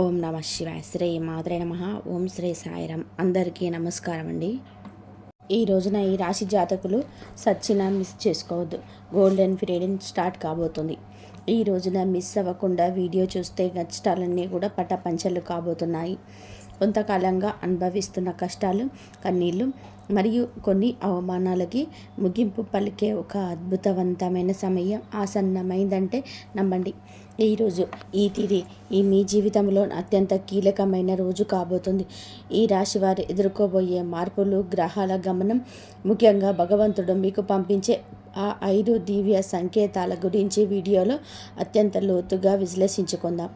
ఓం నమ శివాయ. శ్రీ మాత్రే నమ. ఓం శ్రీ సాయిరామ్. అందరికీ నమస్కారం అండి. ఈ రోజున ఈ రాశి జాతకులు సచ్చినా మిస్ చేసుకోవద్దు. గోల్డెన్ పీరియడ్ స్టార్ట్ కాబోతుంది. ఈ రోజున మిస్ అవ్వకుండా వీడియో చూస్తే కష్టాలన్నీ కూడా పట్టపంచలు కాబోతున్నాయి. కొంతకాలంగా అనుభవిస్తున్న కష్టాలు, కన్నీళ్ళు మరియు కొన్ని అవమానాలకి ముగింపు పలికే ఒక అద్భుతవంతమైన సమయం ఆసన్నమైందంటే నమ్మండి. ఈరోజు ఈ తిథి మీ జీవితంలో అత్యంత కీలకమైన రోజు కాబోతుంది. ఈ రాశి వారు ఎదుర్కోబోయే మార్పులు, గ్రహాల గమనం, ముఖ్యంగా భగవంతుడు మీకు పంపించే ఆ 5 దివ్య సంకేతాల గురించి వీడియోలో అత్యంత లోతుగా విశ్లేషించుకుందాం.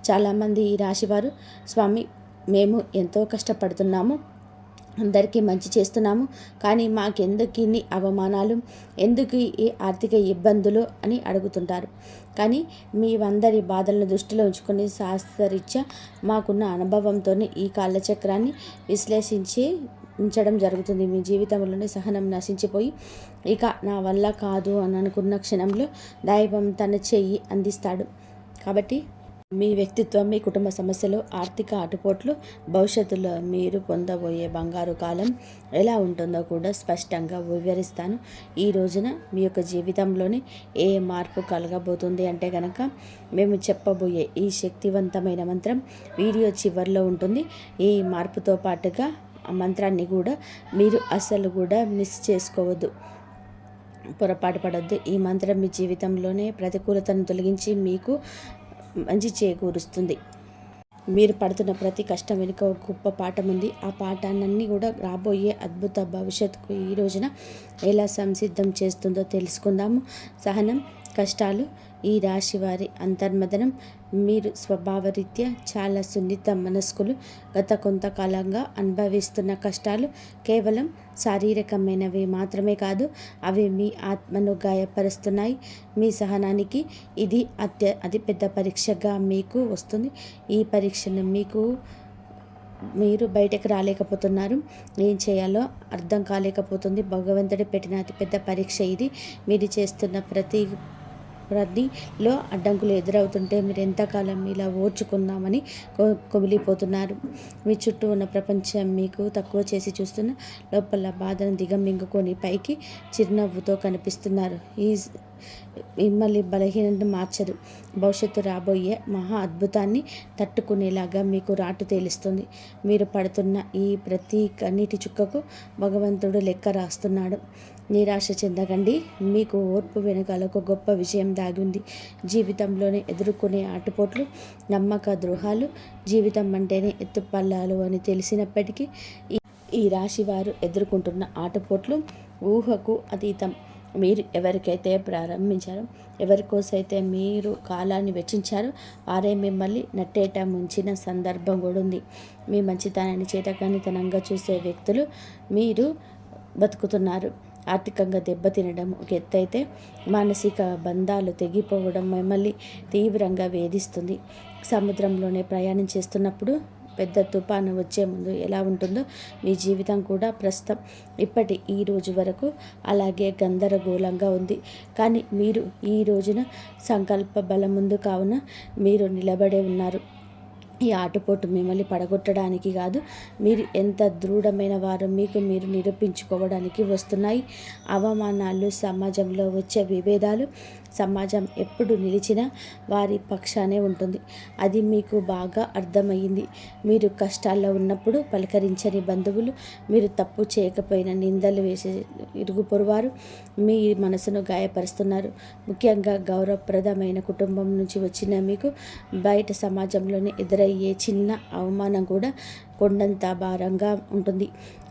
చాలామంది ఈ రాశివారు, స్వామి మేము ఎంతో కష్టపడుతున్నాము, అందరికీ మంచి చేస్తున్నాము, కానీ మాకెందుకు ఇన్ని అవమానాలు, ఎందుకు ఈ ఆర్థిక ఇబ్బందులు అని అడుగుతుంటారు. కానీ మీవందరి బాధలను దృష్టిలో ఉంచుకొని శాస్త్రరీత్యా మాకున్న అనుభవంతో ఈ కాలచక్రాన్ని విశ్లేషించి ఉంచడం జరుగుతుంది. మీ జీవితంలోనే సహనం నశించిపోయి ఇక నా వల్ల కాదు అని అనుకున్న క్షణంలో దైవం తన చెయ్యి అందిస్తాడు. కాబట్టి మీ వ్యక్తిత్వం, మీ కుటుంబ సమస్యలు, ఆర్థిక ఆటుపోట్లు, భవిష్యత్తులో మీరు పొందబోయే బంగారు కాలం ఎలా ఉంటుందో కూడా స్పష్టంగా వివరిస్తాను. ఈ రోజున మీ యొక్క జీవితంలోని ఏ మార్పు కలగబోతుంది అంటే కనుక మేము చెప్పబోయే ఈ శక్తివంతమైన మంత్రం వీడియో చివరిలో ఉంటుంది. ఈ మార్పుతో పాటుగా ఆ మంత్రాన్ని కూడా మీరు అస్సలు కూడా మిస్ చేసుకోవద్దు, పొరపాటు పడొద్దు. ఈ మంత్రం మీ జీవితంలోనే ప్రతికూలతను తొలగించి మీకు మంచి చేకూరుస్తుంది. మీరు పడుతున్న ప్రతి కష్టం వెనుక ఒక గొప్ప పాఠం ఉంది. ఆ పాఠాన్ని కూడా రాబోయే అద్భుత భవిష్యత్తుకు ఈ రోజున ఎలా సంసిద్ధం చేస్తుందో తెలుసుకుందాము. సహనం, కష్టాలు, ఈ రాశి వారి అంతర్మదనం. మీరు స్వభావరీత్యా చాలా సున్నిత మనస్కులు. గత కొంతకాలంగా అనుభవిస్తున్న కష్టాలు కేవలం శారీరకమైనవి మాత్రమే కాదు, అవి మీ ఆత్మను గాయపరుస్తున్నాయి. మీ సహనానికి ఇది అతి పెద్ద పరీక్షగా మీకు వస్తుంది. ఈ పరీక్షను మీరు బయటకు రాలేకపోతున్నారు. ఏం చేయాలో అర్థం కాలేకపోతుంది. భగవంతుడి పెట్టిన అతిపెద్ద పరీక్ష ఇది. మీరు చేస్తున్న ప్రతిలో అడ్డంకులు ఎదురవుతుంటే మీరు ఎంతకాలం ఇలా ఓర్చుకుందామని కొమిలిపోతున్నారు. మీ చుట్టూ ఉన్న ప్రపంచం మీకు తక్కువ చేసి చూస్తున్న లోపల బాధను దిగమింగుకొని పైకి చిరునవ్వుతో కనిపిస్తున్నారు. మిమ్మల్ని బలహీనతను మార్చరు. భవిష్యత్తు రాబోయే మహా అద్భుతాన్ని తట్టుకునేలాగా మీకు రాటు తేలుస్తుంది. మీరు పడుతున్న ఈ ప్రతి కన్నీటి చుక్కకు భగవంతుడు లెక్క రాస్తున్నాడు. నిరాశ చెందకండి. మీకు ఓర్పు వెనుకాల ఒక గొప్ప విజయం దాగింది. జీవితంలోనే ఎదుర్కొనే ఆటుపోట్లు, నమ్మక ద్రోహాలు, జీవితం అంటేనే ఎత్తుపల్లాలు అని తెలిసినప్పటికీ ఈ రాశి వారు ఎదుర్కొంటున్న ఆటుపోట్లు ఊహకు అతీతం. మీరు ఎవరికైతే ప్రారంభించారో, ఎవరికోసైతే మీరు కాలాన్ని వెచ్చించారో వారే మిమ్మల్ని నట్టేట ముంచిన సందర్భం కూడా ఉంది. మీ మంచితనాన్ని చేతకానితనంగా చూసే వ్యక్తులు మీరు బతుకుతున్నారు. ఆర్థికంగా దెబ్బతినడం ఒక ఎత్తైతే, మానసిక బంధాలు తెగిపోవడం మిమ్మల్ని తీవ్రంగా వేధిస్తుంది. సముద్రంలోనే ప్రయాణం చేస్తున్నప్పుడు పెద్ద తుఫాను వచ్చే ముందు ఎలా ఉంటుందో మీ జీవితం కూడా ప్రస్తుతం ఈ రోజు వరకు అలాగే గందరగోళంగా ఉంది. కానీ మీరు ఈ రోజున సంకల్ప బలం ముందు కావున మీరు నిలబడే ఉన్నారు. ఈ ఆటుపోటు మిమ్మల్ని పడగొట్టడానికి కాదు, మీరు ఎంత దృఢమైన వారో మీకు మీరు నిరూపించుకోవడానికి వస్తున్నాయి. అవమానాలు, సమాజంలో వచ్చే విభేదాలు, సమాజం ఎప్పుడు నిలిచినా వారి పక్షానే ఉంటుంది. అది మీకు బాగా అర్థమయ్యింది. మీరు కష్టాల్లో ఉన్నప్పుడు పలకరించని బంధువులు, మీరు తప్పు చేయకపోయినా నిందలు వేసే ఇరుగు పొరువారు మీ మనసును గాయపరుస్తున్నారు. ముఖ్యంగా గౌరవప్రదమైన కుటుంబం నుంచి వచ్చిన మీకు బయట సమాజంలోనే ఎదురయ్యే చిన్న అవమానం కూడా కొండంత భారంగా ఉంటుంది.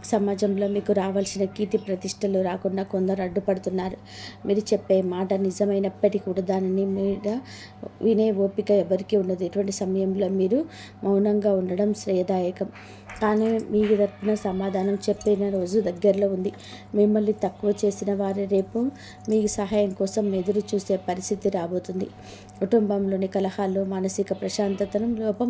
సమాజంలో మీకు రావాల్సిన కీర్తి ప్రతిష్టలు రాకుండా కొందరు అడ్డుపడుతున్నారు. మీరు చెప్పే మాట నిజమైనప్పటికీ కూడా దానిని మీద వినే ఓపిక ఎవరికీ ఉండదు. ఇటువంటి సమయంలో మీరు మౌనంగా ఉండడం శ్రేయదాయకం. కానీ మీ తరపున సమాధానం చెప్పిన రోజు దగ్గరలో ఉంది. మిమ్మల్ని తక్కువ చేసిన వారి రేపు మీ సహాయం కోసం ఎదురు చూసే పరిస్థితి రాబోతుంది. కుటుంబంలోని కలహాలు, మానసిక ప్రశాంతతను లోపం.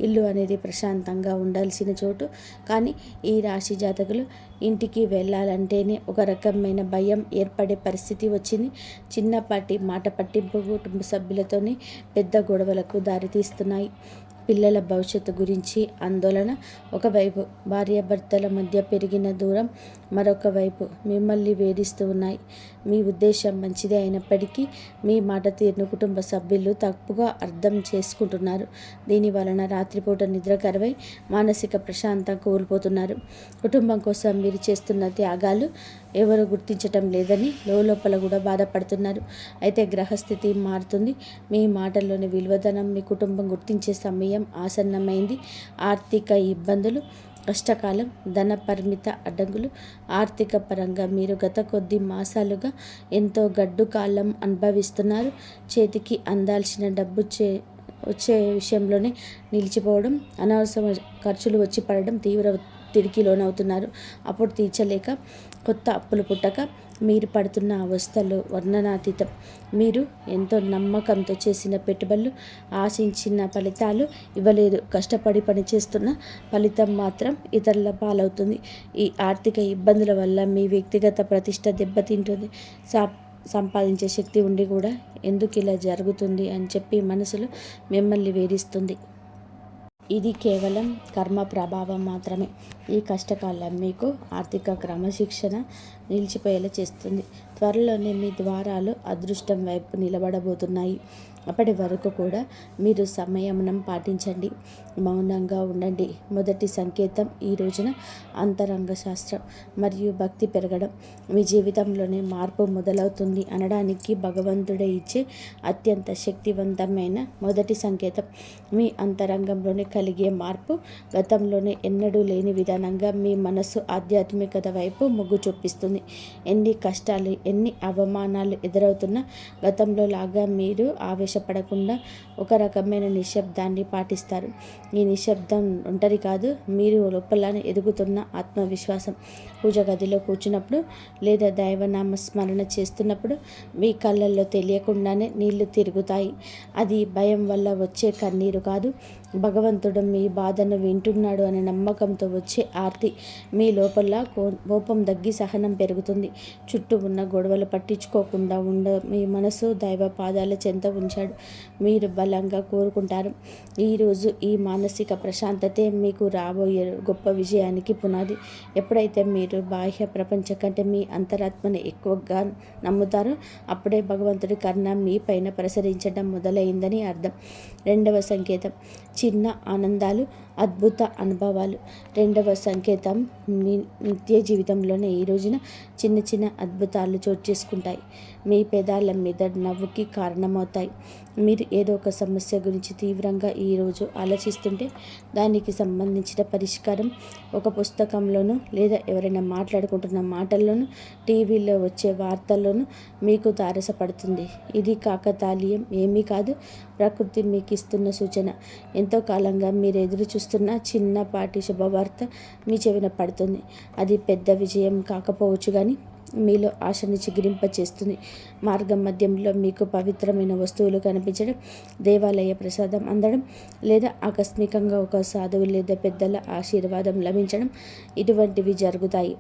ఇల్లు అనేది ప్రశాంతంగా ఉండాల్సిన చోటు, కానీ ఈ రాశి జాతకులు ఇంటికి వెళ్ళాలంటేనే ఒక రకమైన భయం ఏర్పడే పరిస్థితి వచ్చింది. చిన్నపాటి మాట పట్టింపు కుటుంబ సభ్యులతోనే పెద్ద గొడవలకు దారితీస్తున్నాయి. పిల్లల భవిష్యత్తు గురించి ఆందోళన. ఒకవైపు భార్యాభర్తల మధ్య పెరిగిన దూరం, మరొక వైపు మిమ్మల్ని వేధిస్తూ ఉన్నాయి. మీ ఉద్దేశం మంచిదే అయినప్పటికీ మీ మాట తీరును కుటుంబ సభ్యులు తప్పుగా అర్థం చేసుకుంటున్నారు. దీని వలన రాత్రిపూట నిద్ర కరువై మానసిక ప్రశాంతత కోల్పోతున్నారు. కుటుంబం కోసం మీరు చేస్తున్న త్యాగాలు ఎవరు గుర్తించటం లేదని లోపల కూడా బాధపడుతున్నారు. అయితే గ్రహస్థితి మారుతుంది. మీ మాటల్లోని విలువధనం మీ కుటుంబం గుర్తించే సమయం ఆసన్నమైంది. ఆర్థిక ఇబ్బందులు, కష్టకాలం, ధన పరిమిత అడ్డంకులు. ఆర్థిక పరంగా మీరు గత కొద్ది మాసాలుగా ఎంతో గడ్డు కాలం అనుభవిస్తున్నారు. చేతికి అందాల్సిన డబ్బు వచ్చే విషయంలోనే నిలిచిపోవడం, అనవసర ఖర్చులు వచ్చి పడడం, తీవ్ర ఒత్తిడికి లోనవుతున్నారు. అప్పుడు తీర్చలేక కొత్త అప్పులు పుట్టక మీరు పడుతున్న అవస్థలు వర్ణనాతీతం. మీరు ఎంతో నమ్మకంతో చేసిన పెట్టుబడులు ఆశించిన ఫలితాలు ఇవ్వలేదు. కష్టపడి పనిచేస్తున్న ఫలితం మాత్రం ఇతరుల పాలవుతుంది. ఈ ఆర్థిక ఇబ్బందుల వల్ల మీ వ్యక్తిగత ప్రతిష్ట దెబ్బతింటుంది. సంపాదించే శక్తి ఉండి కూడా ఎందుకు ఇలా జరుగుతుంది అని చెప్పి మనసులో మిమ్మల్ని వేధిస్తుంది. ఇది కేవలం కర్మ ప్రభావం మాత్రమే. ఈ కష్టకాలం మీకు ఆర్థిక క్రమశిక్షణ నిలిచిపోయేలా చేస్తుంది. త్వరలోనే మీ ద్వారాలు అదృష్టం వైపు నిలబడబోతున్నాయి. అప్పటి వరకు కూడా మీరు సంయమనం పాటించండి, మౌనంగా ఉండండి. మొదటి సంకేతం ఈ రోజున అంతరంగ శాస్త్రం మరియు భక్తి పెరగడం. మీ జీవితంలోనే మార్పు మొదలవుతుంది అనడానికి భగవంతుడే ఇచ్చే అత్యంత శక్తివంతమైన మొదటి సంకేతం. మీ అంతరంగంలోనే కలిగే మార్పు గతంలోనే ఎన్నడూ లేని విధానంగా మీ మనస్సు ఆధ్యాత్మికత వైపు మొగ్గు చూపిస్తుంది. ఎన్ని కష్టాలు, ఎన్ని అవమానాలు ఎదురవుతున్నా గతంలో లాగా మీరు ఆవేశపడకుండా ఒక రకమైన నిశ్శబ్దాన్ని పాటిస్తారు. ఈ నిశ్శబ్దం ఒంటరి కాదు, మీరు లోపల ఎదుగుతున్న ఆత్మవిశ్వాసం. పూజ గదిలో కూర్చున్నప్పుడు లేదా దైవనామ స్మరణ చేస్తున్నప్పుడు మీ కళ్ళల్లో తెలియకుండానే నీళ్లు తిరుగుతాయి. అది భయం వల్ల వచ్చే కన్నీరు కాదు, భగవంతుడు మీ బాధను వింటున్నాడు అనే నమ్మకంతో వచ్చే ఆర్తి. మీ లోపల కోపం తగ్గి సహనం పెరుగుతుంది. చుట్టూ ఉన్న గొడవలు పట్టించుకోకుండా మీ మనసు దైవ పాదాల చెంత ఉంచాడు. మీరు బలంగా కోరుకుంటారు. ఈరోజు ఈ మానసిక ప్రశాంతతే మీకు రాబోయే గొప్ప విజయానికి పునాది. ఎప్పుడైతే మీరు బాహ్య ప్రపంచం కంటే మీ అంతరాత్మని ఎక్కువగా నమ్ముతారో అప్పుడే భగవంతుడి కరుణ మీ పైన ప్రసరించడం మొదలైందని అర్థం. రెండవ సంకేతం చిన్న ఆనందాలు, అద్భుత అనుభవాలు. రెండవ సంకేతం మీ నిత్య జీవితంలోనే ఈ రోజున చిన్న చిన్న అద్భుతాలు చోటు చేసుకుంటాయి. మీ పెదాల మీద నవ్వుకి కారణమవుతాయి. మీరు ఏదో ఒక సమస్య గురించి తీవ్రంగా ఈరోజు ఆలోచిస్తుంటే దానికి సంబంధించిన పరిష్కారం ఒక పుస్తకంలోనూ లేదా ఎవరైనా మాట్లాడుకుంటున్న మాటల్లోనూ టీవీలో వచ్చే వార్తల్లోనూ మీకు తారసపడుతుంది. ఇది కాకతాళీయం ఏమీ కాదు, ప్రకృతి మీకు ఇస్తున్న సూచన. ఎంతో కాలంగా మీరు ఎదురు చూస్తున్న చిన్నపాటి శుభవార్త మీ చెవిన పడుతుంది. అది పెద్ద విజయం కాకపోవచ్చు కానీ మీలో ఆశని చిగురింపచేస్తుంది. మార్గం మధ్యంలో మీకు పవిత్రమైన వస్తువులు కనిపించడం, దేవాలయ ప్రసాదం అందడం లేదా ఆకస్మికంగా ఒక సాధువు లేదా పెద్దల ఆశీర్వాదం లభించడం ఇటువంటివి జరుగుతాయి.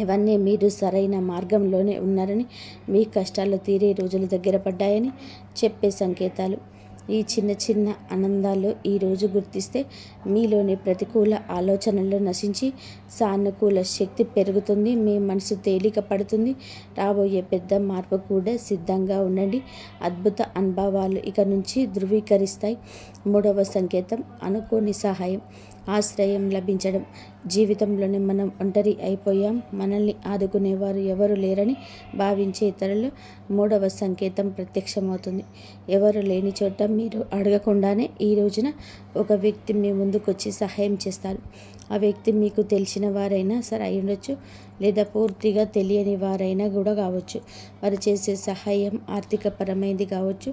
ఇవన్నీ మీరు సరైన మార్గంలోనే ఉన్నారని, మీ కష్టాలు తీరే రోజులు దగ్గర పడ్డాయని చెప్పే సంకేతాలు. ఈ చిన్న చిన్న ఆనందాలు ఈరోజు గుర్తిస్తే మీలోని ప్రతికూల ఆలోచనలు నశించి సానుకూల శక్తి పెరుగుతుంది. మీ మనసు తేలిక పడుతుంది. రాబోయే పెద్ద మార్పు కూడా సిద్ధంగా ఉండండి. అద్భుత అనుభవాలు ఇక నుంచి ధృవీకరిస్తాయి. మూడవ సంకేతం అనుకోని సహాయం, ఆశ్రయం లభించడం. జీవితంలోనే మనం ఒంటరి అయిపోయాం, మనల్ని ఆదుకునేవారు ఎవరు లేరని భావించే ఇతరులు మూడవ సంకేతం ప్రత్యక్షమవుతుంది. ఎవరు లేని చోట మీరు అడగకుండానే ఈ రోజున ఒక వ్యక్తి మీ ముందుకు వచ్చి సహాయం చేస్తారు. ఆ వ్యక్తి మీకు తెలిసిన వారైనా సరే అయి ఉండొచ్చు, లేదా పూర్తిగా తెలియని వారైనా కూడా కావచ్చు. వారు చేసే సహాయం ఆర్థికపరమైనది కావచ్చు,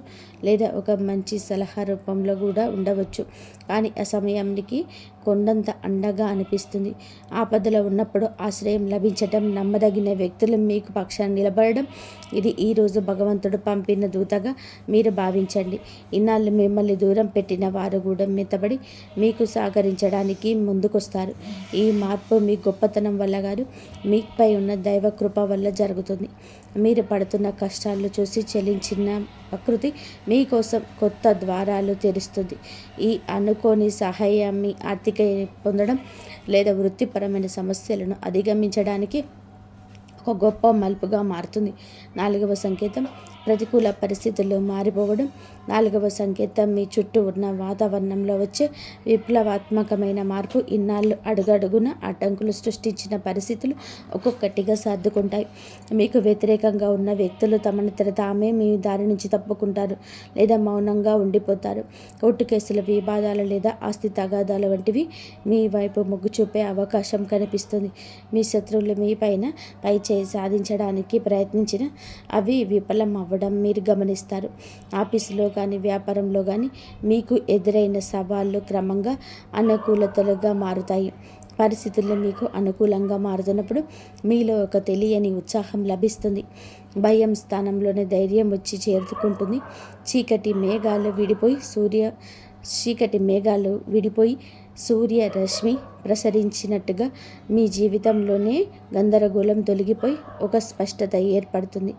లేదా ఒక మంచి సలహా రూపంలో కూడా ఉండవచ్చు. కానీ ఆ సమయానికి కొండంత అండగా అనిపిస్తుంది. ఆపదలో ఉన్నప్పుడు ఆశ్రయం లభించడం, నమ్మదగిన వ్యక్తులు మీకు పక్షాన నిలబడడం, ఇది ఈరోజు భగవంతుడు పంపిన దూతగా మీరు భావించండి. ఇన్నాళ్ళు మిమ్మల్ని దూరం పెట్టిన వారు కూడా మెత్తబడి మీకు సహకరించడానికి ముందుకొస్తారు. ఈ మార్పు మీ గొప్పతనం వల్ల కాదు, మీపై ఉన్న దైవ కృప వల్ల జరుగుతుంది. మీరు పడుతున్న కష్టాలు చూసి చెలించిన ప్రకృతి మీకోసం కొత్త ద్వారాలు తెరుస్తుంది. ఈ అనుకోని సహాయాన్ని ఆర్థిక పొందడం లేదా వృత్తిపరమైన సమస్యలను అధిగమించడానికి ఒక గొప్ప మలుపుగా మారుతుంది. 4వ సంకేతం ప్రతికూల పరిస్థితులు మారిపోవడం. 4వ సంకేతం మీ చుట్టూ ఉన్న వాతావరణంలో వచ్చే విప్లవాత్మకమైన మార్పు. ఇన్నాళ్ళు అడుగడుగున అడ్డంకులు సృష్టించిన పరిస్థితులు ఒక్కొక్కటిగా సర్దుకుంటాయి. మీకు వ్యతిరేకంగా ఉన్న వ్యక్తులు తమను తామే మీ దారి నుంచి తప్పుకుంటారు లేదా మౌనంగా ఉండిపోతారు. కోర్టు కేసుల వివాదాలు లేదా ఆస్తి తగాదాలు వంటివి మీ వైపు మొగ్గు చూపే అవకాశం కనిపిస్తుంది. మీ శత్రువులు మీ పైన పైచేయి సాధించడానికి ప్రయత్నించిన అవి విఫలం అవ్వడం మీరు గమనిస్తారు. ఆఫీసులో కానీ వ్యాపారంలో కానీ మీకు ఎదురైన సవాళ్ళు క్రమంగా అనుకూలతలుగా మారుతాయి. పరిస్థితులు మీకు అనుకూలంగా మారుతున్నప్పుడు మీలో ఒక తెలియని ఉత్సాహం లభిస్తుంది. భయం స్థానంలోనే ధైర్యం వచ్చి చేరుకుంటుంది. చీకటి మేఘాలు విడిపోయి సూర్యరశ్మి ప్రసరించినట్టుగా మీ జీవితంలోనే గందరగోళం తొలగిపోయి ఒక స్పష్టత ఏర్పడుతుంది.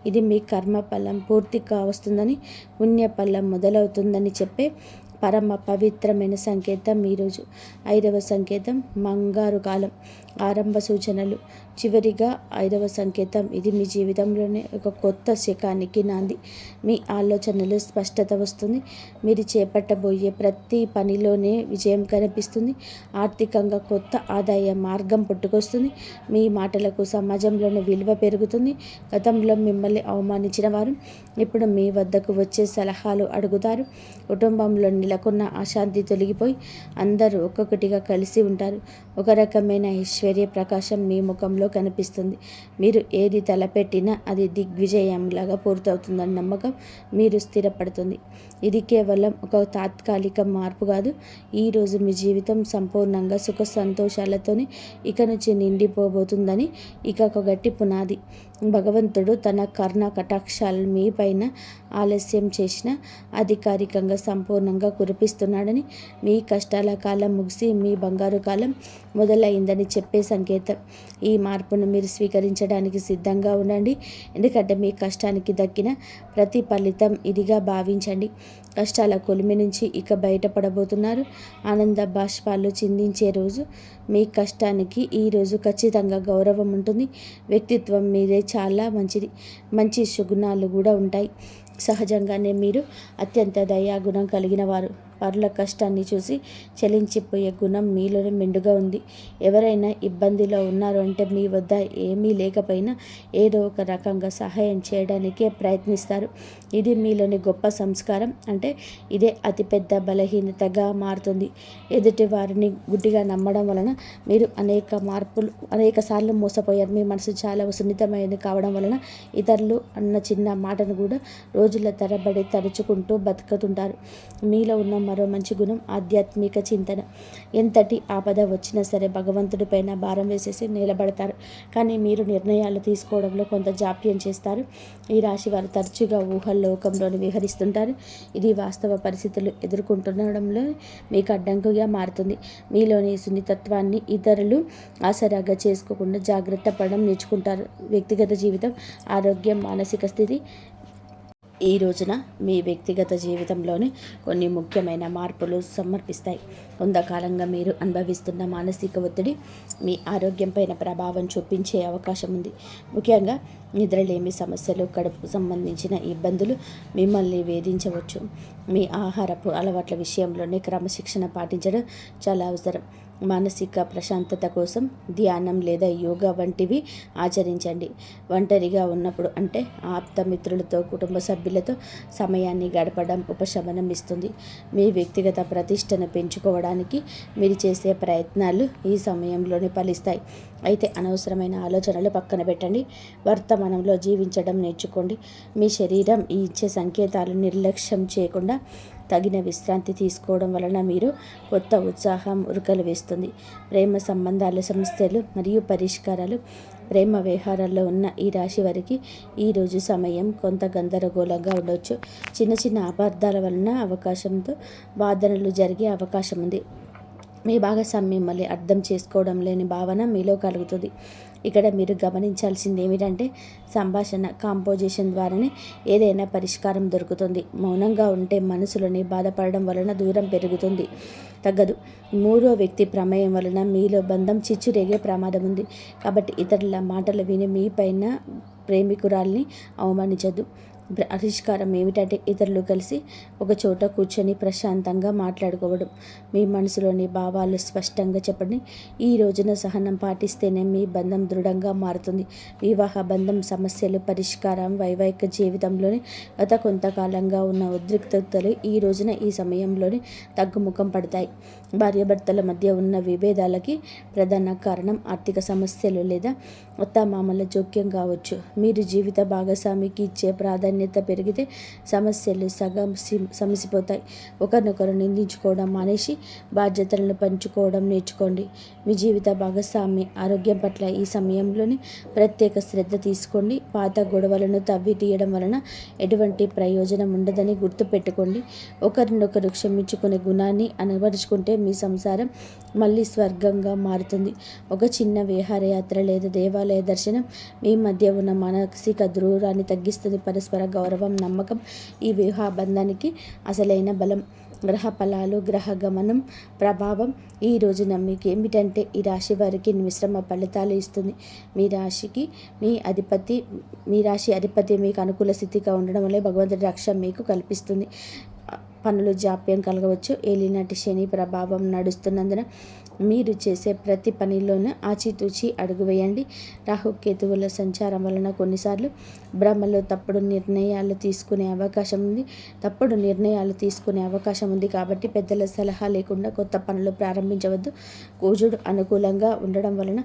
ఇది మీ కర్మఫలం పూర్తి కావస్తుందని, పుణ్యఫలం మొదలవుతుందని చెప్పే పరమ పవిత్రమైన సంకేతం ఈరోజు. 5వ సంకేతం బంగారు కాలం, ఆరంభ సూచనలు. చివరిగా 5వ సంకేతం ఇది మీ జీవితంలోనే ఒక కొత్త శకానికి నాంది. మీ ఆలోచనలు స్పష్టత వస్తుంది. మీరు చేపట్టబోయే ప్రతి పనిలోనే విజయం కనిపిస్తుంది. ఆర్థికంగా కొత్త ఆదాయ మార్గం పుట్టుకొస్తుంది. మీ మాటలకు సమాజంలోని విలువ పెరుగుతుంది. గతంలో మిమ్మల్ని అవమానించిన వారు ఇప్పుడు మీ వద్దకు వచ్చే సలహాలు అడుగుతారు. కుటుంబంలో నెలకొన్న అశాంతి తొలగిపోయి అందరూ ఒక్కొక్కటిగా కలిసి ఉంటారు. ఒక రకమైన ఐశ్వర్య ప్రకాశం మీ ముఖంలో కనిపిస్తుంది. మీరు ఏది తలపెట్టినా అది దిగ్విజయంలాగా పూర్తవుతుందన్న నమ్మకం మీరు స్థిరపడుతుంది. ఇది కేవలం ఒక తాత్కాలిక మార్పు కాదు. ఈరోజు మీ జీవితం సంపూర్ణంగా సుఖ సంతోషాలతోనే ఇక నుంచి నిండిపోబోతుందని ఇక ఒక గట్టి పునాది. భగవంతుడు తన కర్ణ కటాక్షాలను మీ పైన ఆలస్యం చేసిన అధికారికంగా సంపూర్ణంగా కురిపిస్తున్నాడని, మీ కష్టాల కాలం ముగిసి మీ బంగారు కాలం మొదలైందని చెప్పే సంకేతం. ఈ మార్పును మీరు స్వీకరించడానికి సిద్ధంగా ఉండండి. ఎందుకంటే మీ కష్టానికి దక్కిన ప్రతి ఫలితం ఇదిగా భావించండి. కష్టాల కొలిమి నుంచి ఇక బయటపడబోతున్నారు. ఆనంద బాష్పాలు చిందించే రోజు. మీ కష్టానికి ఈరోజు ఖచ్చితంగా గౌరవం ఉంటుంది. వ్యక్తిత్వం మీదే చాలా మంచిది. మంచి సుగుణాలు కూడా ఉంటాయి. సహజంగానే మీరు అత్యంత దయాగుణం కలిగిన వారు. పరుల కష్టాన్ని చూసి చలించిపోయే గుణం మీలోనే మెండుగా ఉంది. ఎవరైనా ఇబ్బందిలో ఉన్నారు అంటే మీ వద్ద ఏమీ లేకపోయినా ఏదో ఒక రకంగా సహాయం చేయడానికే ప్రయత్నిస్తారు. ఇది మీలోని గొప్ప సంస్కారం. అంటే ఇదే అతిపెద్ద బలహీనతగా మారుతుంది. ఎదుటి వారిని గుడ్డిగా నమ్మడం వలన మీరు అనేక సార్లు మోసపోయారు. మీ మనసు చాలా సున్నితమైనది కావడం వలన ఇతరులు అన్న చిన్న మాటను కూడా రోజుల తరబడి తరుచుకుంటూ బతుకుతుంటారు. మీలో ఉన్న మరో మంచి గుణం ఆధ్యాత్మిక చింతన. ఎంతటి ఆపద వచ్చినా సరే భగవంతుడి పైన భారం వేసేసి నిలబడతారు. కానీ మీరు నిర్ణయాలు తీసుకోవడంలో కొంత జాప్యం చేస్తారు. ఈ రాశి వారు తరచుగా ఊహల్లోకంలోని విహరిస్తుంటారు. ఇది వాస్తవ పరిస్థితులు ఎదుర్కొంటుండడంలో మీకు అడ్డంకుగా మారుతుంది. మీలోని సున్నితత్వాన్ని ఇతరులు ఆసరాగా చేసుకోకుండా జాగ్రత్త పడడం నేర్చుకుంటారు. వ్యక్తిగత జీవితం, ఆరోగ్యం, మానసిక స్థితి. ఈ రోజున మీ వ్యక్తిగత జీవితంలోని కొన్ని ముఖ్యమైన మార్పులు సమర్పిస్తాయి. కొంతకాలంగా మీరు అనుభవిస్తున్న మానసిక ఒత్తిడి మీ ఆరోగ్యంపైన ప్రభావం చూపించే అవకాశం ఉంది. ముఖ్యంగా నిద్రలేమి సమస్యలు, కడుపుకు సంబంధించిన ఇబ్బందులు మిమ్మల్ని వేధించవచ్చు. మీ ఆహారపు అలవాట్ల విషయంలోనే క్రమశిక్షణ పాటించడం చాలా అవసరం. మానసిక ప్రశాంతత కోసం ధ్యానం లేదా యోగా వంటివి ఆచరించండి. ఒంటరిగా ఉన్నప్పుడు అంటే ఆప్తమిత్రులతో, కుటుంబ సభ్యులతో సమయాన్ని గడపడం ఉపశమనం ఇస్తుంది. మీ వ్యక్తిగత ప్రతిష్టను పెంచుకోవడానికి మీరు చేసే ప్రయత్నాలు ఈ సమయంలోనే ఫలిస్తాయి. అయితే అనవసరమైన ఆలోచనలు పక్కన పెట్టండి. వర్తమానంలో జీవించడం నేర్చుకోండి. మీ శరీరం ఇచ్చే సంకేతాలు నిర్లక్ష్యం చేయకుండా తగిన విశ్రాంతి తీసుకోవడం వలన మీరు కొత్త ఉత్సాహం ఉరకలు వేస్తుంది. ప్రేమ సంబంధాల సమస్యలు మరియు పరిష్కారాలు. ప్రేమ వ్యవహారాల్లో ఉన్న ఈ రాశి వారికి ఈరోజు సమయం కొంత గందరగోళంగా ఉండవచ్చు. చిన్న చిన్న అపార్థాల వలన అవకాశంతో వాదనలు జరిగే అవకాశం ఉంది. మీ భాగస్వామి మిమ్మల్ని అర్థం చేసుకోవడం లేని భావన మీలో కలుగుతుంది. ఇక్కడ మీరు గమనించాల్సింది ఏమిటంటే సంభాషణ కాంపోజిషన్ ద్వారానే ఏదైనా పరిష్కారం దొరుకుతుంది. మౌనంగా ఉంటే మనసులోని బాధపడడం వలన దూరం పెరుగుతుంది, తగ్గదు. మూడో వ్యక్తి ప్రమేయం వలన మీలో బంధం చిచ్చురేగే ప్రమాదం ఉంది. కాబట్టి ఇతరుల మాటలు విని మీ పైన ప్రేమికురాల్ని అవమానించద్దు. పరిష్కారం ఏమిటంటే ఇతరులు కలిసి ఒక చోట కూర్చొని ప్రశాంతంగా మాట్లాడుకోవడం. మీ మనసులోని భావాలు స్పష్టంగా చెప్పండి. ఈ రోజున సహనం పాటిస్తేనే మీ బంధం దృఢంగా మారుతుంది. వివాహ బంధం సమస్యలు పరిష్కారం. వైవాహిక జీవితంలోని గత కొంతకాలంగా ఉన్న ఉద్రిక్తతలు ఈ రోజున ఈ సమయంలోనే తగ్గుముఖం పడతాయి. భార్యాభర్తల మధ్య ఉన్న విభేదాలకి ప్రధాన కారణం ఆర్థిక సమస్యలు లేదా అత్తామామల జోక్యం కావచ్చు. మీరు జీవిత భాగస్వామికి ఇచ్చే ప్రాధాన్యత పెరిగితే సమస్యలు సగం సమసిపోతాయి. ఒకరినొకరు నిందించుకోవడం మానేసి బాధ్యతలను పంచుకోవడం నేర్చుకోండి. మీ జీవిత భాగస్వామి ఆరోగ్యం పట్ల ఈ సమయంలోని ప్రత్యేక శ్రద్ధ తీసుకోండి. పాత గొడవలను తవ్వి తీయడం వలన ఎటువంటి ప్రయోజనం ఉండదని గుర్తుపెట్టుకోండి. ఒకరినొకరు క్షమించుకునే గుణాన్ని అలవరుచుకుంటే మీ సంసారం మళ్ళీ స్వర్గంగా మారుతుంది. ఒక చిన్న విహారయాత్ర లేదా దేవాలయ దర్శనం మీ మధ్య ఉన్న మానసిక దూరాన్ని తగ్గిస్తుంది. పరస్పర గౌరవం, నమ్మకం ఈ వివాహ బంధానికి అసలైన బలం. గ్రహ ఫలాలు, గ్రహ గమనం ప్రభావం ఈ రోజున మీకు ఏమిటంటే ఈ రాశి వారికి మిశ్రమ ఫలితాలు ఇస్తుంది. మీ రాశి అధిపతి మీకు అనుకూల స్థితిగా ఉండడం వల్ల భగవంతుడి రక్ష మీకు కల్పిస్తుంది. పనులు జాప్యం కలగవచ్చు. ఏలినాటి శని ప్రభావం నడుస్తున్నందున మీరు చేసే ప్రతి పనిలోనూ ఆచితూచి అడుగు వేయండి. రాహుకేతువుల సంచారం వలన కొన్నిసార్లు భ్రమలో తప్పుడు నిర్ణయాలు తీసుకునే అవకాశం ఉంది. కాబట్టి పెద్దల సలహా లేకుండా కొత్త పనులు ప్రారంభించవద్దు. కుజుడు అనుకూలంగా ఉండడం వలన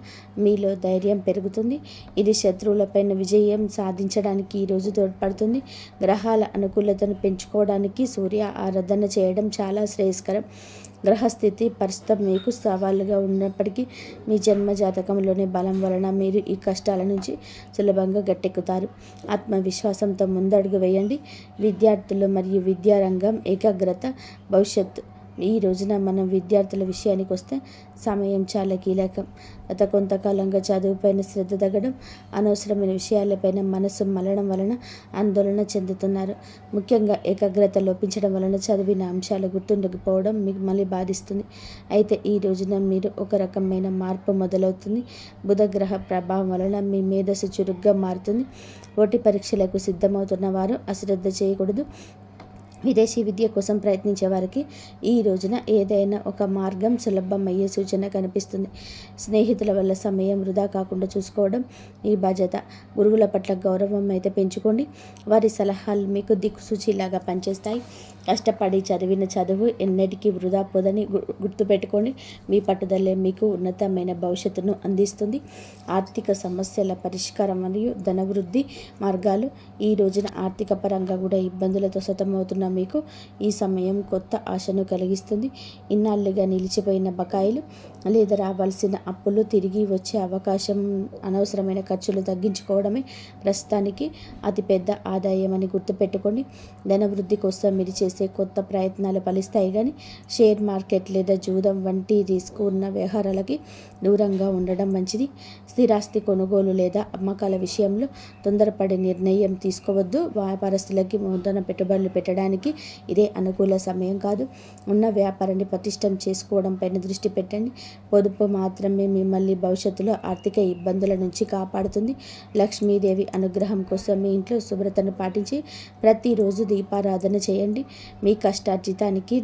మీలో ధైర్యం పెరుగుతుంది. ఇది శత్రువులపైన విజయం సాధించడానికి ఈరోజు తోడ్పడుతుంది. గ్రహాల అనుకూలతను పెంచుకోవడానికి సూర్య ఆరాధన చేయడం చాలా శ్రేయస్కరం. గ్రహస్థితి ప్రస్తుతం మీకు సవాలుగా ఉన్నప్పటికీ మీ జన్మ జాతకంలోని బలం వలన మీరు ఈ కష్టాల నుంచి సులభంగా గట్టెక్కుతారు. ఆత్మవిశ్వాసంతో ముందడుగు వేయండి. విద్యార్థులు మరియు విద్యారంగం ఏకాగ్రత భవిష్యత్తు. ఈ రోజున మనం విద్యార్థుల విషయానికి వస్తే సమయం చాలా కీలకం. గత కొంతకాలంగా చదువుపైన శ్రద్ధ తగ్గడం, అనవసరమైన విషయాలపైన మనసు మలడం వలన ఆందోళన చెందుతున్నారు. ముఖ్యంగా ఏకాగ్రత లోపించడం వలన చదివిన అంశాలు గుర్తుండకపోవడం మిమ్మల్ని బాధిస్తుంది. అయితే ఈ రోజున మీరు ఒక రకమైన మార్పు మొదలవుతుంది. బుధగ్రహ ప్రభావం వలన మీ మేధస్సు చురుగ్గా మారుతుంది. పోటీ పరీక్షలకు సిద్ధమవుతున్న వారు అశ్రద్ధ చేయకూడదు. విదేశీ విద్య కోసం ప్రయత్నించే వారికి ఈ రోజున ఏదైనా ఒక మార్గం సులభమయ్యే సూచన కనిపిస్తుంది. స్నేహితుల వల్ల సమయం వృధా కాకుండా చూసుకోవడం ఈ బాధ్యత. గురువుల పట్ల గౌరవం అయితే పెంచుకోండి. వారి సలహాలు మీకు దిక్సూచిలాగా పనిచేస్తాయి. కష్టపడి చదివిన చదువు ఎన్నటికీ వృధా పోదని గుర్తుపెట్టుకోండి. మీ పట్టుదలే మీకు ఉన్నతమైన భవిష్యత్తును అందిస్తుంది. ఆర్థిక సమస్యల పరిష్కారం మరియు ధనవృద్ధి మార్గాలు. ఈ రోజున ఆర్థిక పరంగా కూడా ఇబ్బందులతో సతమవుతున్న మీకు ఈ సమయం కొత్త ఆశను కలిగిస్తుంది. ఇన్నాళ్ళుగా నిలిచిపోయిన బకాయిలు లేదా రావాల్సిన అప్పులు తిరిగి వచ్చే అవకాశం. అనవసరమైన ఖర్చులు తగ్గించుకోవడమే ప్రస్తుతానికి అతిపెద్ద ఆదాయం అని గుర్తుపెట్టుకోండి. ధనవృద్ధి కోసం మీరు చేసే కొత్త ప్రయత్నాలు ఫలిస్తాయి, కానీ షేర్ మార్కెట్ లేదా జూదం వంటి రిస్క్ ఉన్న వ్యవహారాలకి దూరంగా ఉండడం మంచిది. స్థిరాస్తి కొనుగోలు లేదా అమ్మకాల విషయంలో తొందరపడే నిర్ణయం తీసుకోవద్దు. వ్యాపారస్తులకి నూతన పెట్టుబడులు పెట్టడానికి ఇదే అనుకూల సమయం కాదు. ఉన్న వ్యాపారాన్ని పటిష్టం చేసుకోవడం పైన దృష్టి పెట్టండి. పొదుపు మాత్రమే మిమ్మల్ని భవిష్యత్తులో ఆర్థిక ఇబ్బందుల నుంచి కాపాడుతుంది. లక్ష్మీదేవి అనుగ్రహం కోసం మీ ఇంట్లో శుభ్రతను పాటించి ప్రతిరోజు దీపారాధన చేయండి. మీ కష్టార్జితానికి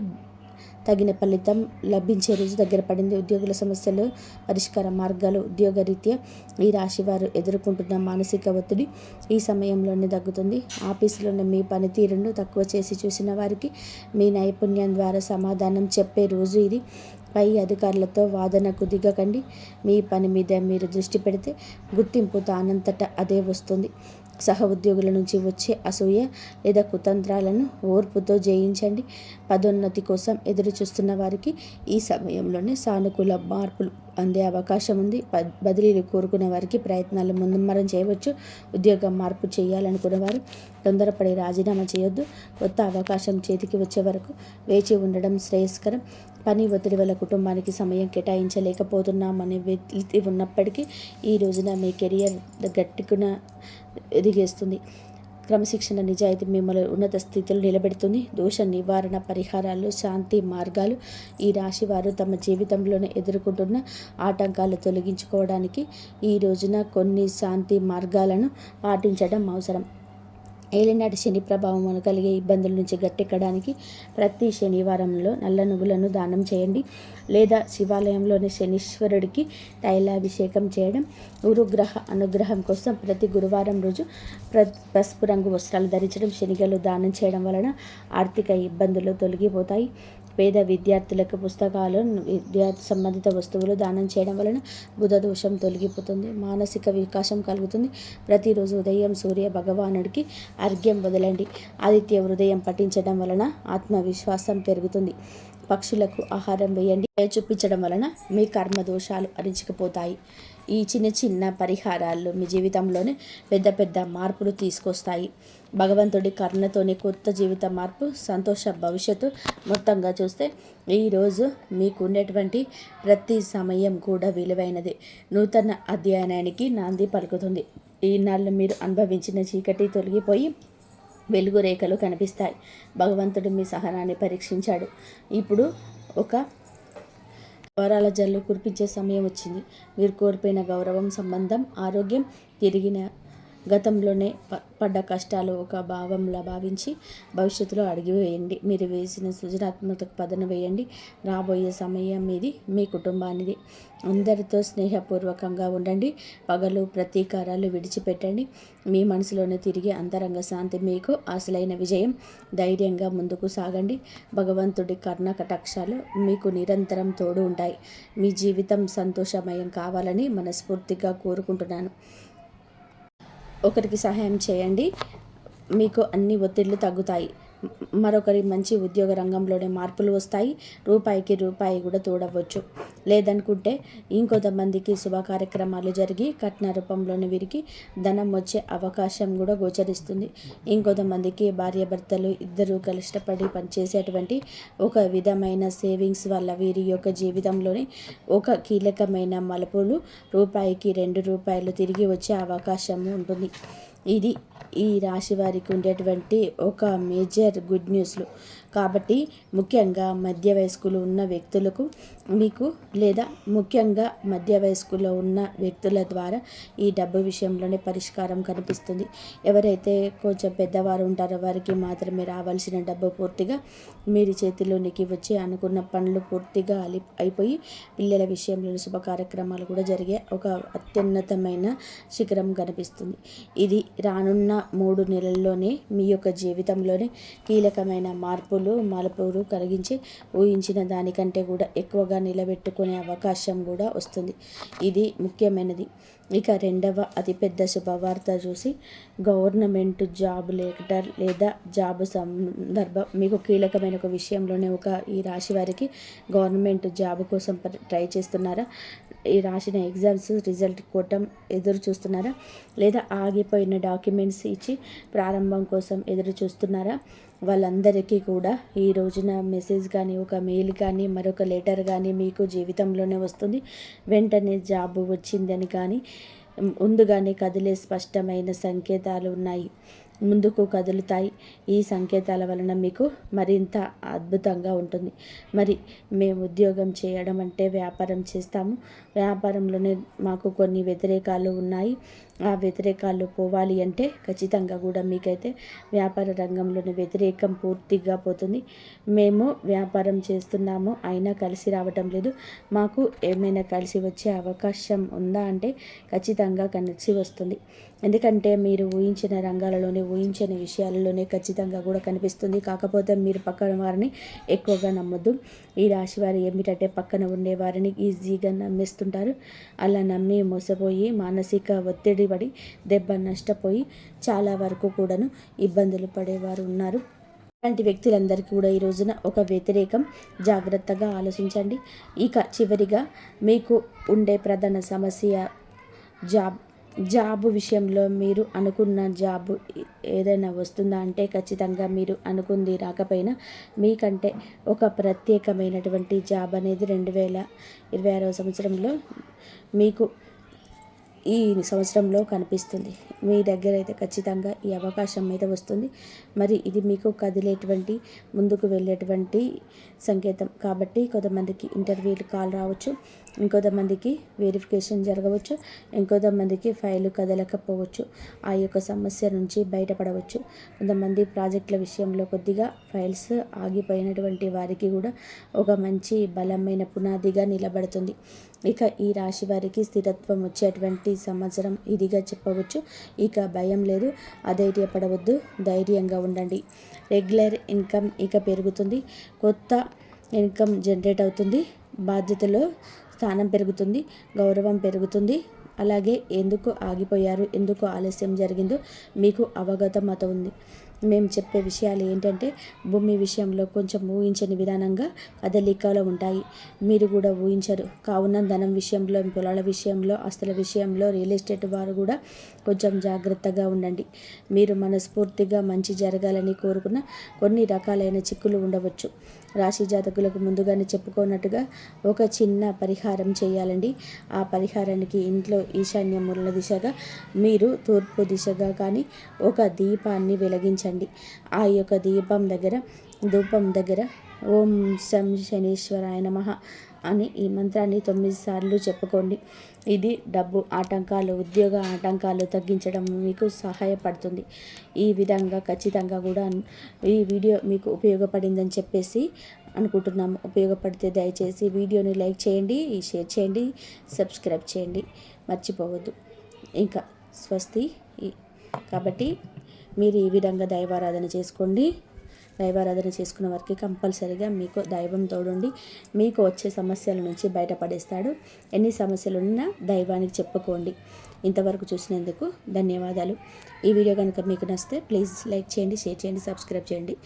తగిన ఫలితం లభించే రోజు దగ్గర పడింది. ఉద్యోగుల సమస్యలు పరిష్కార మార్గాలు. ఉద్యోగరీత్యా ఈ రాశి వారు ఎదుర్కొంటున్న మానసిక ఒత్తిడి ఈ సమయంలోనే తగ్గుతుంది. ఆఫీసులోని మీ పనితీరును తక్కువ చేసి చూసిన వారికి మీ నైపుణ్యం ద్వారా సమాధానం చెప్పే రోజు ఇది. పై అధికారులతో వాదనకు దిగకండి. మీ పని మీద మీరు దృష్టి పెడితే గుర్తింపు తానంతట అదే వస్తుంది. సహ ఉద్యోగుల నుంచి వచ్చే అసూయ లేదా కుతంత్రాలను ఓర్పుతో జయించండి. పదోన్నతి కోసం ఎదురు చూస్తున్న వారికి ఈ సమయంలోనే సానుకూల మార్పులు అందే అవకాశం ఉంది. బదిలీలు కోరుకునే వారికి ప్రయత్నాలు ముమ్మరం చేయవచ్చు. ఉద్యోగం మార్పు చేయాలనుకునే వారు తొందరపడి రాజీనామా చేయొద్దు. కొత్త అవకాశం చేతికి వచ్చే వరకు వేచి ఉండడం శ్రేయస్కరం. పని ఒత్తిడి వల్ల కుటుంబానికి సమయం కేటాయించలేకపోతున్నామనే వెలితి ఉన్నప్పటికీ ఈ రోజున మీ కెరియర్ గట్టున ఎదిగేస్తుంది. క్రమశిక్షణ నిజాయితీ మిమ్మల్ని ఉన్నత స్థితిలో నిలబెడుతుంది. దోష నివారణ పరిహారాలు, శాంతి మార్గాలు. ఈ రాశి వారు తమ జీవితంలోనే ఎదుర్కొంటున్న ఆటంకాలు తొలగించుకోవడానికి ఈ రోజున కొన్ని శాంతి మార్గాలను పాటించడం అవసరం. ఏలినాటి శని ప్రభావం కలిగే ఇబ్బందుల నుంచి గట్టెక్కడానికి ప్రతి శనివారంలో నల్ల నువ్వులను దానం చేయండి, లేదా శివాలయంలోని శనీశ్వరుడికి తైలాభిషేకం చేయడం. గురుగ్రహ అనుగ్రహం కోసం ప్రతి గురువారం రోజు పసుపు రంగు వస్త్రాలు ధరించడం, శనిగలు దానం చేయడం వలన ఆర్థిక ఇబ్బందులు తొలగిపోతాయి. పేద విద్యార్థులకు పుస్తకాలు, విద్యార్థి సంబంధిత వస్తువులు దానం చేయడం వలన బుధ దోషం తొలగిపోతుంది, మానసిక వికాసం కలుగుతుంది. ప్రతిరోజు ఉదయం సూర్య భగవానుడికి అర్ఘ్యం వదలండి. ఆదిత్య హృదయం పఠించడం వలన ఆత్మవిశ్వాసం పెరుగుతుంది. పక్షులకు ఆహారం వేయండి. చూపించడం వలన మీ కర్మ దోషాలు అరించుకుపోతాయి. ఈ చిన్న చిన్న పరిహారాలు మీ జీవితంలోనే పెద్ద పెద్ద మార్పులు తీసుకొస్తాయి. భగవంతుడి కరుణతోనే కొత్త జీవిత మార్పు, సంతోష భవిష్యత్తు. మొత్తంగా చూస్తే ఈరోజు మీకు ఉండేటువంటి ప్రతి సమయం కూడా విలువైనది. నూతన అధ్యయనానికి నాంది పలుకుతుంది. ఈనాళ్ళు మీరు అనుభవించిన చీకటి తొలగిపోయి వెలుగు రేఖలు కనిపిస్తాయి. భగవంతుడు మీ సహనాన్ని పరీక్షించాడు. ఇప్పుడు ఒక వరాల జల్లు కురిపించే సమయం వచ్చింది. మీరు కోల్పోయిన గౌరవం, సంబంధం, ఆరోగ్యం తిరిగిన గతంలోనే పడ్డ కష్టాలు ఒక భావంలా భావించి భవిష్యత్తులో అడుగు వేయండి. మీరు వేసిన సృజనాత్మక పదన వేయండి. రాబోయే సమయం ఇది మీ కుటుంబానిది. అందరితో స్నేహపూర్వకంగా ఉండండి. పగలు ప్రతీకారాలు విడిచిపెట్టండి. మీ మనసులోనే తిరిగి అంతరంగ శాంతి మీకు అసలైన విజయం. ధైర్యంగా ముందుకు సాగండి. భగవంతుడి కర్ణ కటాక్షాలు మీకు నిరంతరం తోడు ఉంటాయి. మీ జీవితం సంతోషమయం కావాలని మనస్ఫూర్తిగా కోరుకుంటున్నాను. ఒకరికి సహాయం చేయండి, మీకు అన్ని ఒత్తిళ్లు తగ్గుతాయి. మరొకరి మంచి ఉద్యోగ రంగంలోనే మార్పులు వస్తాయి. రూపాయికి రూపాయి కూడా తోడవచ్చు. లేదనుకుంటే ఇంకొంతమందికి శుభ కార్యక్రమాలు జరిగి కట్న రూపంలోని వీరికి ధనం వచ్చే అవకాశం కూడా గోచరిస్తుంది. ఇంకొంతమందికి భార్యాభర్తలు ఇద్దరూ కష్టపడి పనిచేసేటువంటి ఒక విధమైన సేవింగ్స్ వల్ల వీరి యొక్క జీవితంలోని ఒక కీలకమైన మలుపులు, రూపాయికి 2 రూపాయలు తిరిగి వచ్చే అవకాశం ఉంటుంది. ఇది ఈ రాశి వారికి ఉండేటువంటి ఒక మేజర్ గుడ్ న్యూస్లు. కాబట్టి ముఖ్యంగా మధ్య వయస్కులు ఉన్న వ్యక్తులకు మీకు, లేదా ముఖ్యంగా మధ్య వయస్కులో ఉన్న వ్యక్తుల ద్వారా ఈ డబ్బు విషయంలోనే పరిష్కారం కనిపిస్తుంది. ఎవరైతే కొంచెం పెద్దవారు ఉంటారో వారికి మాత్రమే రావాల్సిన డబ్బు పూర్తిగా మీరు చేతిలోనికి వచ్చి అనుకున్న పనులు పూర్తిగా అయిపోయి పిల్లల విషయంలో శుభ కార్యక్రమాలు కూడా జరిగే ఒక అత్యున్నతమైన శిఖరం కనిపిస్తుంది. ఇది రానున్న 3 నెలల్లోనే మీ యొక్క జీవితంలోనే కీలకమైన మలుపులు కలిగించి ఊహించిన దానికంటే కూడా ఎక్కువగా నిలబెట్టుకునే అవకాశం కూడా వస్తుంది. ఇది ముఖ్యమైనది. ఇక రెండవ అతిపెద్ద శుభవార్త చూసి, గవర్నమెంట్ జాబ్ లెటర్ లేదా జాబ్ సందర్భం మీకు కీలకమైన ఒక విషయంలోనే ఈ రాశి వారికి గవర్నమెంట్ జాబ్ కోసం ట్రై చేస్తున్నారా? ఈ రాసిన ఎగ్జామ్స్ రిజల్ట్ కోసం ఎదురు చూస్తున్నారా? లేదా ఆగిపోయిన డాక్యుమెంట్స్ ఇచ్చి ప్రారంభం కోసం ఎదురు చూస్తున్నారా? వాళ్ళందరికీ కూడా ఈ రోజున మెసేజ్ కానీ, ఒక మెయిల్ కానీ, మరొక లెటర్ కానీ మీకు జీవితంలోనే వస్తుంది. వెంటనే జాబ్ వచ్చిందని కానీ ముందుగానే కదిలే స్పష్టమైన సంకేతాలు ఉన్నాయి. ముందుకు కదులుతాయి. ఈ సంకేతాల వలన మీకు మరింత అద్భుతంగా ఉంటుంది. మరి మేము ఉద్యోగం చేయడం అంటే వ్యాపారం చేస్తాము. వ్యాపారంలోనే మాకు కొన్ని వ్యతిరేకాలు ఉన్నాయి. ఆ వ్యతిరేకాలు పోవాలి అంటే ఖచ్చితంగా కూడా మీకైతే వ్యాపార రంగంలోని వ్యతిరేకం పూర్తిగా పోతుంది. మేము వ్యాపారం చేస్తున్నాము, అయినా కలిసి రావటం లేదు. మాకు ఏమైనా కలిసి వచ్చే అవకాశం ఉందా అంటే ఖచ్చితంగా కలిసి వస్తుంది. ఎందుకంటే మీరు ఊహించిన రంగాలలోనే, ఊహించని విషయాలలోనే ఖచ్చితంగా కూడా కనిపిస్తుంది. కాకపోతే మీరు పక్కన వారిని ఎక్కువగా నమ్మొద్దు. ఈ రాశి వారు ఏమిటంటే పక్కన ఉండే వారిని ఈజీగా నమ్మేస్తుంటారు. అలా నమ్మి మోసపోయి మానసిక ఒత్తిడి పడి దెబ్బ నష్టపోయి చాలా వరకు కూడాను ఇబ్బందులు పడేవారు ఉన్నారు. అలాంటి వ్యక్తులందరికీ కూడా ఈ రోజున ఒక వ్యతిరేకం. జాగ్రత్తగా ఆలోచించండి. ఇక చివరిగా మీకు ఉండే ప్రధాన సమస్య జాబు విషయంలో మీరు అనుకున్న జాబు ఏదైనా వస్తుందా అంటే ఖచ్చితంగా మీరు అనుకుంది రాకపోయినా మీకంటే ఒక ప్రత్యేకమైనటువంటి జాబ్ అనేది 2026వ సంవత్సరంలో మీకు ఈ సంవత్సరంలో కనిపిస్తుంది. మీ దగ్గర అయితే ఖచ్చితంగా ఈ అవకాశం మీద వస్తుంది. మరి ఇది మీకు కదిలేటువంటి ముందుకు వెళ్ళేటువంటి సంకేతం. కాబట్టి కొంతమందికి ఇంటర్వ్యూలు కాల్ రావచ్చు, ఇంకొంతమందికి వెరిఫికేషన్ జరగవచ్చు, ఇంకొంతమందికి ఫైలు కదలకపోవచ్చు. ఆ యొక్క సమస్య నుంచి బయటపడవచ్చు. కొంతమంది ప్రాజెక్టుల విషయంలో కొద్దిగా ఫైల్స్ ఆగిపోయినటువంటి వారికి కూడా ఒక మంచి బలమైన పునాదిగా నిలబడుతుంది. ఇక ఈ రాశి వారికి స్థిరత్వం వచ్చేటువంటి సంవత్సరం ఇదిగా చెప్పవచ్చు. ఇక భయం లేదు, అధైర్యపడవద్దు, ధైర్యంగా ఉండండి. రెగ్యులర్ ఇన్కమ్ ఇక పెరుగుతుంది. కొత్త ఇన్కమ్ జనరేట్ అవుతుంది. బాధ్యతలో స్థానం పెరుగుతుంది, గౌరవం పెరుగుతుంది. అలాగే ఎందుకు ఆగిపోయారు, ఎందుకు ఆలస్యం జరిగిందో మీకు అవగతం అవుతుంది. మేము చెప్పే విషయాలు ఏంటంటే భూమి విషయంలో కొంచెం ఊహించని విధానంగా కదలికలు ఉంటాయి. మీరు కూడా ఊహించరు. కావున ధనం విషయంలో, పొలాల విషయంలో, ఆస్తుల విషయంలో, రియల్ ఎస్టేట్ వారు కూడా కొంచెం జాగ్రత్తగా ఉండండి. మీరు మనస్ఫూర్తిగా మంచి జరగాలని కోరుకున్న కొన్ని రకాలైన చిక్కులు ఉండవచ్చు. రాశి జాతకులకు ముందుగానే చెప్పుకున్నట్టుగా ఒక చిన్న పరిహారం చేయాలండి. ఆ పరిహారానికి ఇంట్లో ఈశాన్య మూల దిశగా మీరు తూర్పు దిశగా కానీ ఒక దీపాన్ని వెలిగించండి. ఆ యొక్క దీపం దగ్గర, ధూపం దగ్గర ఓం శం శనీశ్వరాయ నమః అని ఈ మంత్రాన్ని 9 సార్లు చెప్పుకోండి. ఇది డబ్బు ఆటంకాలు, ఉద్యోగ ఆటంకాలు తగ్గించడం మీకు సహాయపడుతుంది. ఈ విధంగా ఖచ్చితంగా కూడా ఈ వీడియో మీకు ఉపయోగపడిందని చెప్పేసి అనుకుంటున్నాము. ఉపయోగపడితే దయచేసి వీడియోని లైక్ చేయండి, షేర్ చేయండి, సబ్స్క్రైబ్ చేయండి, మర్చిపోవద్దు. ఇంకా స్వస్తి. కాబట్టి మీరు ఈ విధంగా దైవారాధన చేసుకోండి. దైవారాధన చేసుకున్న వారికి కంపల్సరీగా మీకు దైవం తోడుండి మీకు వచ్చే సమస్యల నుంచి బయటపడేస్తాడు. ఎన్ని సమస్యలు ఉన్నా దైవానికి చెప్పుకోండి. ఇంతవరకు చూసినందుకు ధన్యవాదాలు. ఈ వీడియో కనుక మీకు నచ్చితే ప్లీజ్ లైక్ చేయండి, షేర్ చేయండి, సబ్స్క్రైబ్ చేయండి.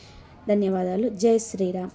ధన్యవాదాలు. జై శ్రీరామ్.